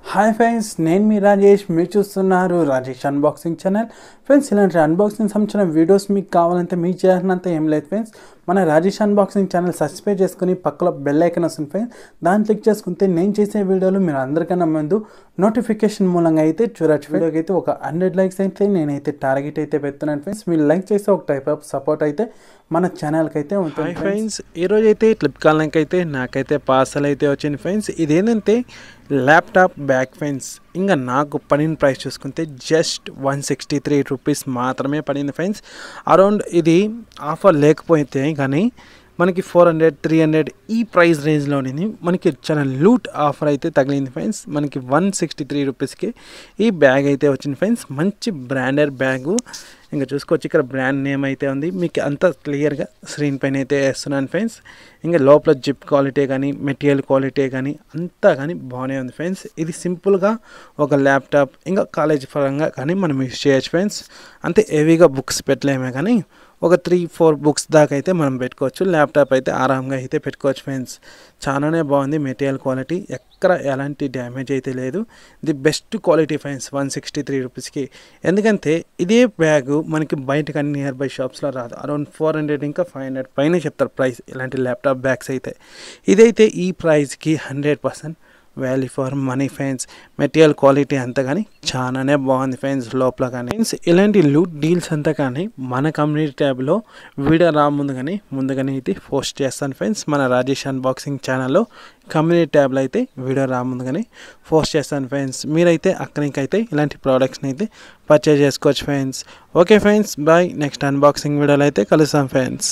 Hi friends, నేను మీ రాజేష్. మీరు చూస్తున్నారు రాజేష్ అన్బాక్సింగ్ ఛానల్. ఫ్రెండ్స్, ఇలాంటి అన్బాక్సింగ్ సంబంధించిన వీడియోస్ మీకు కావాలంటే మీకు చేయాలంత ఏం లేదు ఫ్రెండ్స్. మన రాజేష్ అన్బాక్సింగ్ ఛానల్ సబ్స్క్రైబ్ చేసుకుని పక్కలో బెల్ ఐకాన్ వస్తుంది ఫ్రెండ్స్. దాన్ని క్లిక్ చేసుకుంటే నేను చేసే వీడియోలు మీరు అందరికన్నా ముందు నోటిఫికేషన్ మూలంగా అయితే చూడొచ్చు. వీడియోకి అయితే ఒక 100 లైక్స్ అయితే నేనైతే టార్గెట్ అయితే పెడుతున్నాను ఫ్రెండ్స్. మీరు లైక్ చేస్తే ఒక టైప్ ఆఫ్ సపోర్ట్ అయితే మన ఛానల్కి అయితే ఉంటుంది ఫ్రెండ్స్. ఈరోజు అయితే ఫ్లిప్కార్ట్ లింక్ అయితే నాకైతే పార్సల్ అయితే వచ్చింది ఫ్రెండ్స్. ఇదేంటంటే ల్యాప్టాప్ బ్యాగ్ ఫ్రెండ్స్. ఇంకా నాకు పడిన ప్రైస్ చూసుకుంటే జస్ట్ 163 రూపీస్ మాత్రమే పడింది ఫ్రెండ్స్. అరౌండ్ ఇది ఆఫర్ లేకపోతే కానీ మనకి 400, 300 ఈ ప్రైస్ రేంజ్లోని మనకి చాలా లూట్ ఆఫర్ అయితే తగిలింది ఫ్రెండ్స్. మనకి 163 రూపీస్కి ఈ బ్యాగ్ అయితే వచ్చింది ఫ్రెండ్స్. మంచి బ్రాండెడ్ బ్యాగు. ఇంకా చూసుకోవచ్చు, ఇక్కడ బ్రాండ్ నేమ్ అయితే ఉంది. మీకు అంతా క్లియర్గా స్క్రీన్ పైన అయితే వేస్తున్నాను ఫ్రెండ్స్. ఇంకా లోపల జిప్ క్వాలిటీ కానీ మెటీరియల్ క్వాలిటీ కానీ అంతా కానీ బాగానే ఉంది ఫ్రెండ్స్. ఇది సింపుల్గా ఒక ల్యాప్టాప్ ఇంకా కాలేజ్ పరంగా కానీ మనం యూజ్ చేయొచ్చు ఫ్రెండ్స్. అంతే హెవీగా బుక్స్ పెట్టలేమే కానీ ఒక 3-4 బుక్స్ దాకా అయితే మనం పెట్టుకోవచ్చు. ల్యాప్టాప్ అయితే ఆరాంగా అయితే పెట్టుకోవచ్చు ఫ్రెండ్స్. చాలానే బాగుంది మెటీరియల్ క్వాలిటీ, ఎక్కడ ఎలాంటి డ్యామేజ్ అయితే లేదు. ది బెస్ట్ క్వాలిటీ ఫ్రెండ్స్ 163 రూపీస్కి. ఎందుకంటే ఇదే బ్యాగు మనకి బయట కానీ నియర్ బై షాప్స్లో రాదు. అరౌండ్ 400 ఇంకా 500 పైన చెప్తారు ప్రైస్ ఇలాంటి ల్యాప్టాప్ బ్యాగ్స్ అయితే. ఇదైతే ఈ ప్రైస్కి 100% value for money friends. Material quality అంతా కానీ చాలానే బాగుంది ఫ్రెండ్స్. లోపల కానీ ఫ్రెండ్స్ ఇలాంటి లూట్ డీల్స్ అంతా కానీ మన కమ్యూనిటీ ట్యాబ్లో వీడియో ముందుగానే అయితే పోస్ట్ చేస్తాను ఫ్రెండ్స్. మన రాజేష్ అన్బాక్సింగ్ ఛానల్లో కమ్యూనిటీ ట్యాబ్లో అయితే వీడియో ముందుగానే పోస్ట్ చేస్తాను ఫ్రెండ్స్. మీరైతే అక్కడికైతే ఇలాంటి ప్రోడక్ట్స్ని అయితే పర్చేజ్ చేసుకోవచ్చు friends. Okay friends, bye. Next unboxing వీడియోలో అయితే కలుస్తాం ఫ్రెండ్స్.